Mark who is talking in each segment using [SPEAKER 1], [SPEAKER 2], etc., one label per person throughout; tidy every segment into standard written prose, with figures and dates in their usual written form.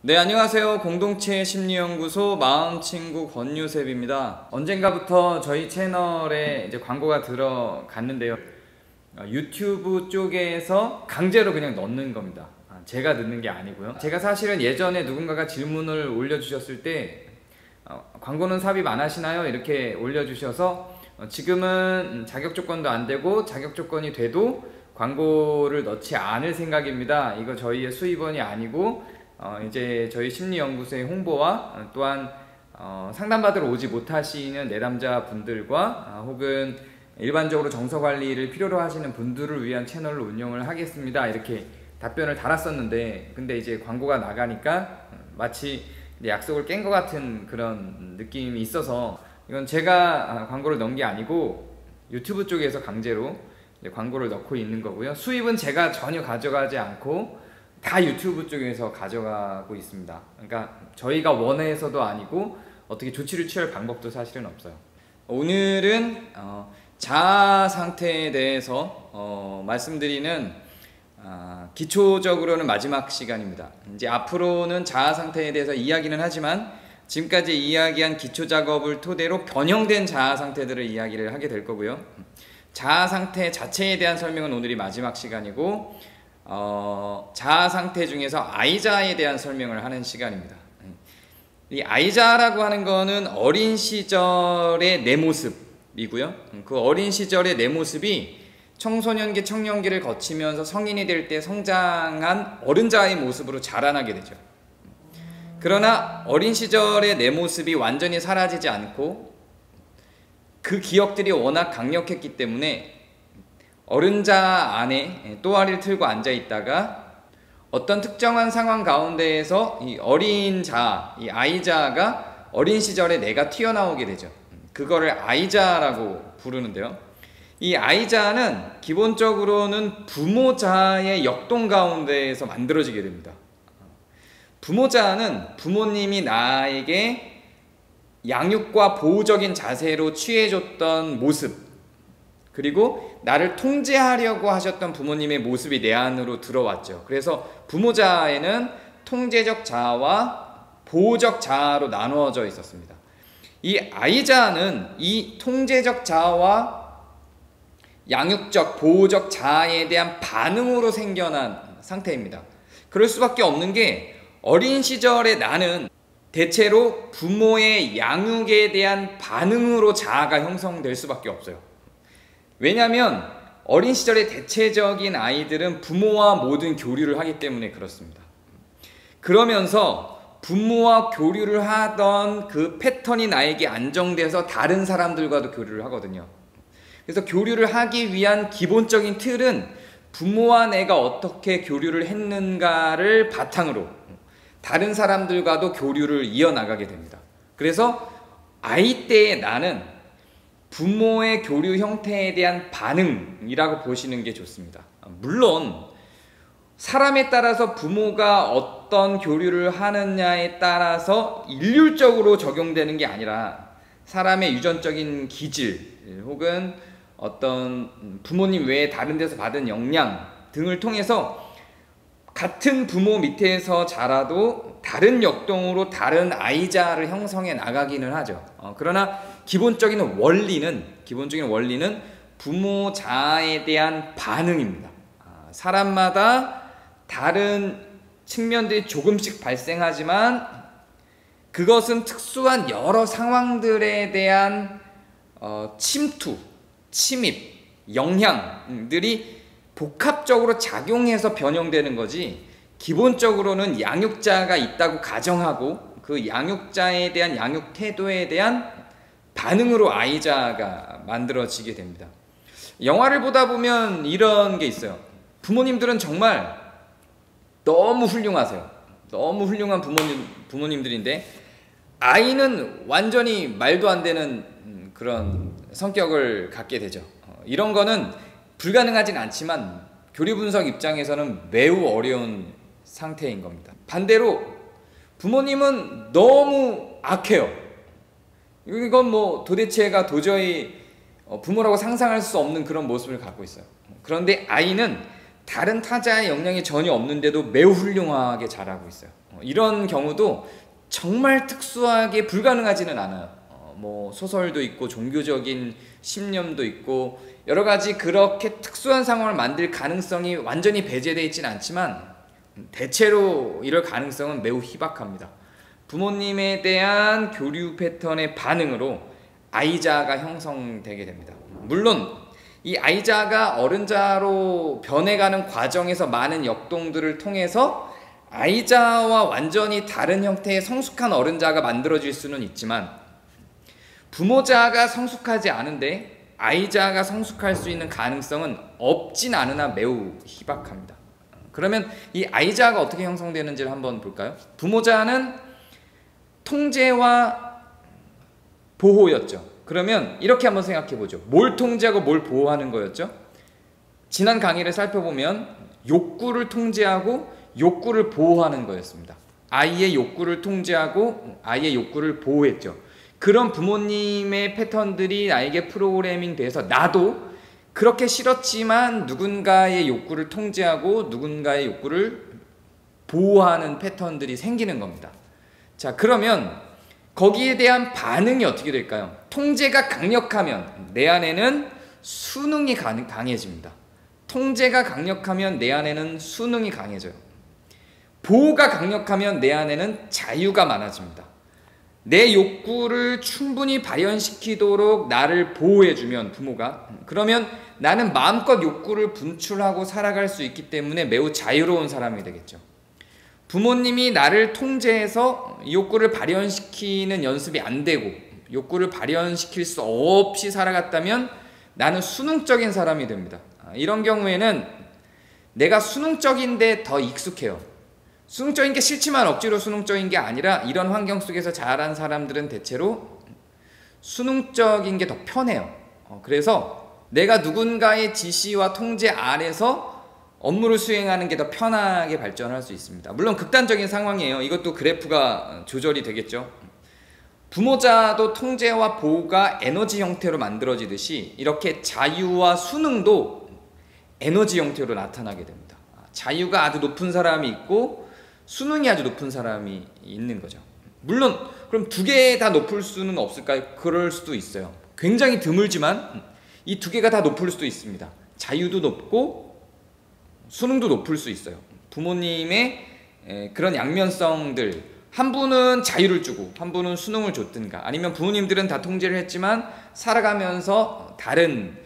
[SPEAKER 1] 네, 안녕하세요. 공동체 심리연구소 마음친구 권유셉입니다. 언젠가부터 저희 채널에 이제 광고가 들어갔는데요. 유튜브 쪽에서 강제로 그냥 넣는 겁니다. 제가 넣는 게 아니고요. 제가 사실은 예전에 누군가가 질문을 올려주셨을 때 광고는 삽입 안 하시나요? 이렇게 올려주셔서 지금은 자격 조건도 안 되고 자격 조건이 돼도 광고를 넣지 않을 생각입니다. 이거 저희의 수입원이 아니고 이제 저희 심리연구소의 홍보와 또한 상담받으러 오지 못하시는 내담자 분들과 혹은 일반적으로 정서관리를 필요로 하시는 분들을 위한 채널로 운영을 하겠습니다, 이렇게 답변을 달았었는데, 근데 이제 광고가 나가니까 마치 약속을 깬 것 같은 그런 느낌이 있어서, 이건 제가 광고를 넣은 게 아니고 유튜브 쪽에서 강제로 광고를 넣고 있는 거고요. 수입은 제가 전혀 가져가지 않고 다 유튜브 쪽에서 가져가고 있습니다. 그러니까 저희가 원해서도 아니고 어떻게 조치를 취할 방법도 사실은 없어요. 오늘은 자아 상태에 대해서 말씀드리는 기초적으로는 마지막 시간입니다. 이제 앞으로는 자아 상태에 대해서 이야기는 하지만 지금까지 이야기한 기초 작업을 토대로 변형된 자아 상태들을 이야기를 하게 될 거고요. 자아 상태 자체에 대한 설명은 오늘이 마지막 시간이고, 자아 상태 중에서 아이자에 대한 설명을 하는 시간입니다. 이 아이자라고 하는 거는 어린 시절의 내 모습이고요. 그 어린 시절의 내 모습이 청소년기, 청년기를 거치면서 성인이 될 때 성장한 어른자의 모습으로 자라나게 되죠. 그러나 어린 시절의 내 모습이 완전히 사라지지 않고 그 기억들이 워낙 강력했기 때문에 어른자 안에 또아리를 틀고 앉아 있다가 어떤 특정한 상황 가운데에서 이 어린 자, 이 아이자가 어린 시절에 내가 튀어나오게 되죠. 그거를 아이자라고 부르는데요. 이 아이자는 기본적으로는 부모자의 역동 가운데에서 만들어지게 됩니다. 부모자는 부모님이 나에게 양육과 보호적인 자세로 취해줬던 모습, 그리고 나를 통제하려고 하셨던 부모님의 모습이 내 안으로 들어왔죠. 그래서 부모자에는 통제적 자아와 보호적 자아로 나누어져 있었습니다. 이 아이자는 이 통제적 자아와 양육적, 보호적 자아에 대한 반응으로 생겨난 상태입니다. 그럴 수밖에 없는 게, 어린 시절의 나는 대체로 부모의 양육에 대한 반응으로 자아가 형성될 수밖에 없어요. 왜냐하면 어린 시절의 대체적인 아이들은 부모와 모든 교류를 하기 때문에 그렇습니다. 그러면서 부모와 교류를 하던 그 패턴이 나에게 안정돼서 다른 사람들과도 교류를 하거든요. 그래서 교류를 하기 위한 기본적인 틀은 부모와 내가 어떻게 교류를 했는가를 바탕으로 다른 사람들과도 교류를 이어나가게 됩니다. 그래서 아이 때의 나는 부모의 교류 형태에 대한 반응이라고 보시는 게 좋습니다. 물론 사람에 따라서 부모가 어떤 교류를 하느냐에 따라서 일률적으로 적용되는 게 아니라 사람의 유전적인 기질 혹은 어떤 부모님 외에 다른 데서 받은 영향 등을 통해서 같은 부모 밑에서 자라도 다른 역동으로 다른 아이자를 형성해 나가기는 하죠. 그러나 기본적인 원리는 부모 자아에 대한 반응입니다. 사람마다 다른 측면들이 조금씩 발생하지만 그것은 특수한 여러 상황들에 대한 침투, 침입, 영향들이 복합적으로 작용해서 변형되는 거지, 기본적으로는 양육자가 있다고 가정하고 그 양육자에 대한 양육 태도에 대한 반응으로 아이자가 만들어지게 됩니다. 영화를 보다 보면 이런 게 있어요. 부모님들은 정말 너무 훌륭하세요. 너무 훌륭한 부모님들인데 아이는 완전히 말도 안 되는 그런 성격을 갖게 되죠. 이런 거는 불가능하진 않지만 교리 분석 입장에서는 매우 어려운 상태인 겁니다. 반대로 부모님은 너무 악해요. 이건 뭐 도대체가 도저히 부모라고 상상할 수 없는 그런 모습을 갖고 있어요. 그런데 아이는 다른 타자의 영향이 전혀 없는데도 매우 훌륭하게 자라고 있어요. 이런 경우도 정말 특수하게 불가능하지는 않아요. 뭐 소설도 있고 종교적인 신념도 있고 여러 가지 그렇게 특수한 상황을 만들 가능성이 완전히 배제되어 있지는 않지만 대체로 이럴 가능성은 매우 희박합니다. 부모님에 대한 교류 패턴의 반응으로 아이자가 형성되게 됩니다. 물론 이 아이자가 어른자로 변해가는 과정에서 많은 역동들을 통해서 아이자와 완전히 다른 형태의 성숙한 어른자가 만들어질 수는 있지만 부모자가 성숙하지 않은데 아이자가 성숙할 수 있는 가능성은 없진 않으나 매우 희박합니다. 그러면 이 아이자가 어떻게 형성되는지를 한번 볼까요? 부모자는 통제와 보호였죠. 그러면 이렇게 한번 생각해 보죠. 뭘 통제하고 뭘 보호하는 거였죠? 지난 강의를 살펴보면 욕구를 통제하고 욕구를 보호하는 거였습니다. 아이의 욕구를 통제하고 아이의 욕구를 보호했죠. 그런 부모님의 패턴들이 나에게 프로그래밍 돼서 나도 그렇게 싫었지만 누군가의 욕구를 통제하고 누군가의 욕구를 보호하는 패턴들이 생기는 겁니다. 자, 그러면 거기에 대한 반응이 어떻게 될까요? 통제가 강력하면 내 안에는 수능이 강해집니다. 통제가 강력하면 내 안에는 수능이 강해져요. 보호가 강력하면 내 안에는 자유가 많아집니다. 내 욕구를 충분히 발현시키도록 나를 보호해주면 부모가, 그러면 나는 마음껏 욕구를 분출하고 살아갈 수 있기 때문에 매우 자유로운 사람이 되겠죠. 부모님이 나를 통제해서 욕구를 발현시키는 연습이 안 되고 욕구를 발현시킬 수 없이 살아갔다면 나는 수능적인 사람이 됩니다. 이런 경우에는 내가 수능적인데 더 익숙해요. 수능적인 게 싫지만 억지로 수능적인 게 아니라 이런 환경 속에서 자란 사람들은 대체로 수능적인 게 더 편해요. 그래서 내가 누군가의 지시와 통제 아래서 업무를 수행하는 게 더 편하게 발전할 수 있습니다. 물론 극단적인 상황이에요. 이것도 그래프가 조절이 되겠죠. 부모자도 통제와 보호가 에너지 형태로 만들어지듯이 이렇게 자유와 수능도 에너지 형태로 나타나게 됩니다. 자유가 아주 높은 사람이 있고 수능이 아주 높은 사람이 있는 거죠. 물론 그럼 두 개 다 높을 수는 없을까요? 그럴 수도 있어요. 굉장히 드물지만 이 두 개가 다 높을 수도 있습니다. 자유도 높고 수능도 높을 수 있어요. 부모님의 그런 양면성들, 한 분은 자유를 주고 한 분은 수능을 줬든가, 아니면 부모님들은 다 통제를 했지만 살아가면서 다른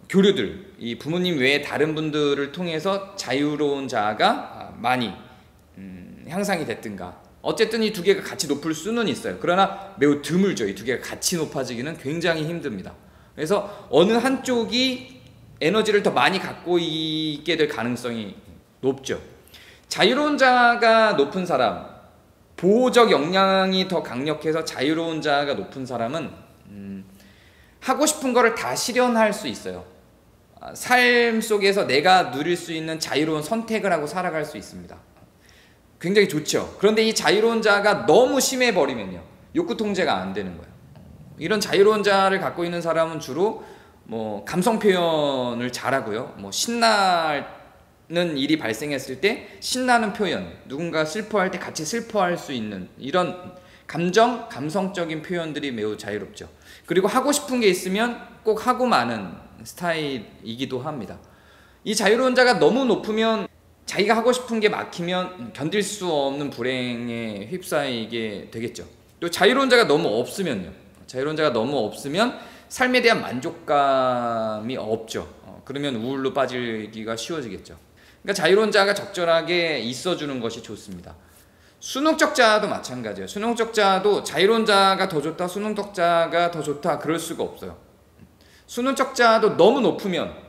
[SPEAKER 1] 교류들, 이 부모님 외에 다른 분들을 통해서 자유로운 자아가 많이 향상이 됐든가, 어쨌든 이 두 개가 같이 높을 수는 있어요. 그러나 매우 드물죠. 이 두 개가 같이 높아지기는 굉장히 힘듭니다. 그래서 어느 한쪽이 에너지를 더 많이 갖고 있게 될 가능성이 높죠. 자유로운 자가 높은 사람, 보호적 역량이 더 강력해서 자유로운 자가 높은 사람은 하고 싶은 거를 다 실현할 수 있어요. 삶 속에서 내가 누릴 수 있는 자유로운 선택을 하고 살아갈 수 있습니다. 굉장히 좋죠. 그런데 이 자유로운 자가 너무 심해버리면요, 욕구 통제가 안 되는 거예요. 이런 자유로운 자를 갖고 있는 사람은 주로 뭐 감성 표현을 잘하고요, 뭐 신나는 일이 발생했을 때 신나는 표현, 누군가 슬퍼할 때 같이 슬퍼할 수 있는 이런 감성적인 표현들이 매우 자유롭죠. 그리고 하고 싶은 게 있으면 꼭 하고 마는 스타일이기도 합니다. 이 자유로운 자가 너무 높으면 자기가 하고 싶은 게 막히면 견딜 수 없는 불행에 휩싸이게 되겠죠. 또 자유로운 자가 너무 없으면요, 자유로운 자가 너무 없으면 삶에 대한 만족감이 없죠. 그러면 우울로 빠지기가 쉬워지겠죠. 그러니까 자유로운 자가 적절하게 있어주는 것이 좋습니다. 수능적 자도 마찬가지예요. 수능적 자도 자유로운 자가 더 좋다, 수능적 자가 더 좋다, 그럴 수가 없어요. 수능적 자도 너무 높으면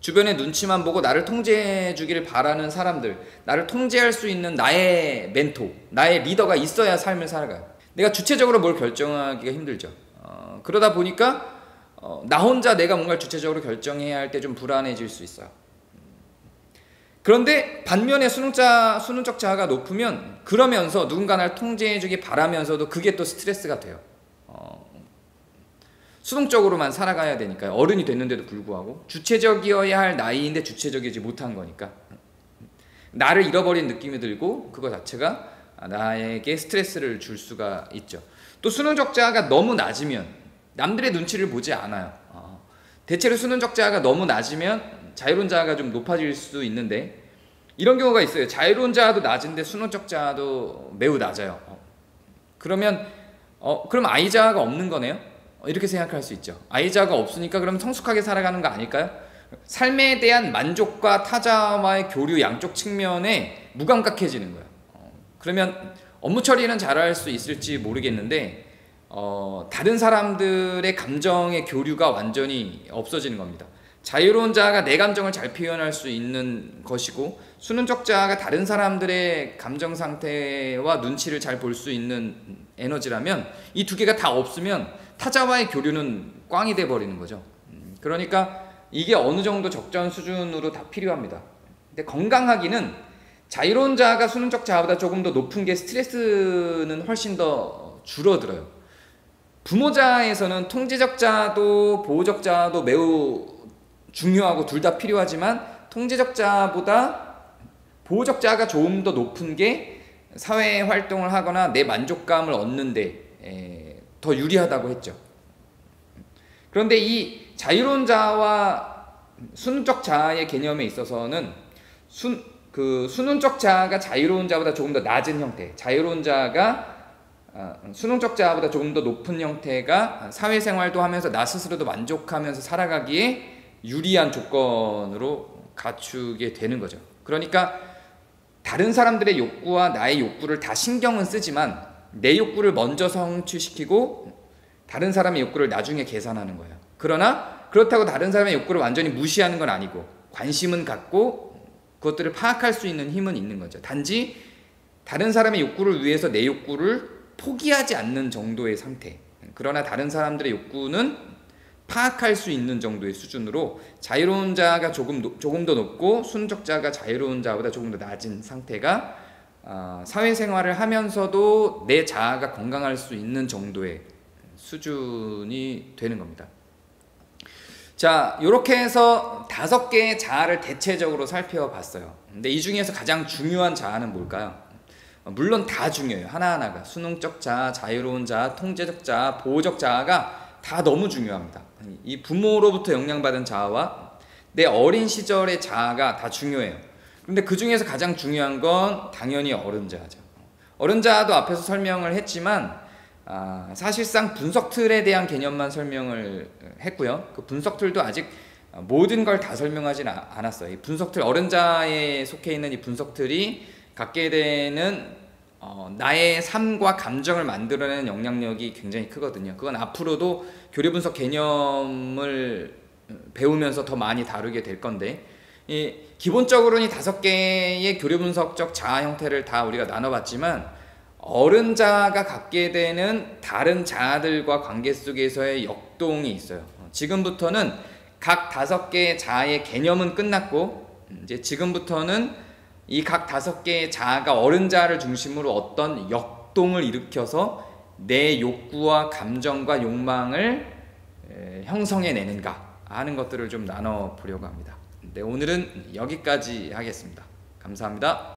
[SPEAKER 1] 주변의 눈치만 보고 나를 통제해 주기를 바라는 사람들, 나를 통제할 수 있는 나의 멘토, 나의 리더가 있어야 삶을 살아가요. 내가 주체적으로 뭘 결정하기가 힘들죠. 그러다 보니까 나 혼자 내가 뭔가를 주체적으로 결정해야 할 때 좀 불안해질 수 있어요. 그런데 반면에 수능적 자아가 높으면 그러면서 누군가 날 통제해 주기 바라면서도 그게 또 스트레스가 돼요. 수동적으로만 살아가야 되니까요. 어른이 됐는데도 불구하고 주체적이어야 할 나이인데 주체적이지 못한 거니까 나를 잃어버린 느낌이 들고 그거 자체가 나에게 스트레스를 줄 수가 있죠. 또 수능 적자가 너무 낮으면 남들의 눈치를 보지 않아요. 대체로 수능 적자가 너무 낮으면 자유로운 자아가 좀 높아질 수 있는데 이런 경우가 있어요. 자유로운 자아도 낮은데 수능 적자도 매우 낮아요. 그러면 그럼 아이자아가 없는 거네요? 이렇게 생각할 수 있죠. 아이자아가 없으니까 그럼 성숙하게 살아가는 거 아닐까요? 삶에 대한 만족과 타자와의 교류 양쪽 측면에 무감각해지는 거예요. 그러면 업무 처리는 잘할 수 있을지 모르겠는데 다른 사람들의 감정의 교류가 완전히 없어지는 겁니다. 자유로운 자아가 내 감정을 잘 표현할 수 있는 것이고 수능적 자아가 다른 사람들의 감정 상태와 눈치를 잘 볼 수 있는 에너지라면 이 두 개가 다 없으면 타자와의 교류는 꽝이 돼 버리는 거죠. 그러니까 이게 어느 정도 적정 수준으로 다 필요합니다. 근데 건강하기는 자유로운 자아가 수능적 자아보다 조금 더 높은 게 스트레스는 훨씬 더 줄어들어요. 부모자에서는 통제적 자아도 보호적 자아도 매우 중요하고 둘 다 필요하지만 통제적 자아보다 보호적 자아가 조금 더 높은 게 사회 활동을 하거나 내 만족감을 얻는데 더 유리하다고 했죠. 그런데 이 자유로운 자아와 수능적 자아의 개념에 있어서는 수능적 자아가 자유로운 자보다 조금 더 낮은 형태, 자유로운 자아가 수능적 자아보다 조금 더 높은 형태가 사회생활도 하면서 나 스스로도 만족하면서 살아가기에 유리한 조건으로 갖추게 되는 거죠. 그러니까 다른 사람들의 욕구와 나의 욕구를 다 신경은 쓰지만 내 욕구를 먼저 성취시키고 다른 사람의 욕구를 나중에 계산하는 거예요. 그러나 그렇다고 다른 사람의 욕구를 완전히 무시하는 건 아니고 관심은 갖고 그것들을 파악할 수 있는 힘은 있는 거죠. 단지 다른 사람의 욕구를 위해서 내 욕구를 포기하지 않는 정도의 상태. 그러나 다른 사람들의 욕구는 파악할 수 있는 정도의 수준으로 자유로운 자가 조금 더 높고 수능적 자가 자유로운 자보다 조금 더 낮은 상태가 사회생활을 하면서도 내 자아가 건강할 수 있는 정도의 수준이 되는 겁니다. 자, 이렇게 해서 5개의 자아를 대체적으로 살펴봤어요. 근데 이 중에서 가장 중요한 자아는 뭘까요? 물론 다 중요해요. 하나하나가. 수능적 자아, 자유로운 자아, 통제적 자아, 보호적 자아가 다 너무 중요합니다. 이 부모로부터 영향받은 자아와 내 어린 시절의 자아가 다 중요해요. 그런데 그 중에서 가장 중요한 건 당연히 어른 자아죠. 어른 자아도 앞에서 설명을 했지만 사실상 분석 틀에 대한 개념만 설명을 했고요. 그 분석 틀도 아직 모든 걸 다 설명하지는 않았어요. 이 분석 틀, 어른 자아에 속해 있는 이 분석 틀이 갖게 되는 나의 삶과 감정을 만들어내는 영향력이 굉장히 크거든요. 그건 앞으로도 교류 분석 개념을 배우면서 더 많이 다루게 될 건데 기본적으로는 이 5개의 교류 분석적 자아 형태를 다 우리가 나눠봤지만 어른 자아가 갖게 되는 다른 자아들과 관계 속에서의 역동이 있어요. 지금부터는 각 5개의 자아의 개념은 끝났고 이제 지금부터는 이 각 5개의 자아가 어른 자아를 중심으로 어떤 역동을 일으켜서 내 욕구와 감정과 욕망을 형성해내는가 하는 것들을 좀 나눠보려고 합니다. 네, 오늘은 여기까지 하겠습니다. 감사합니다.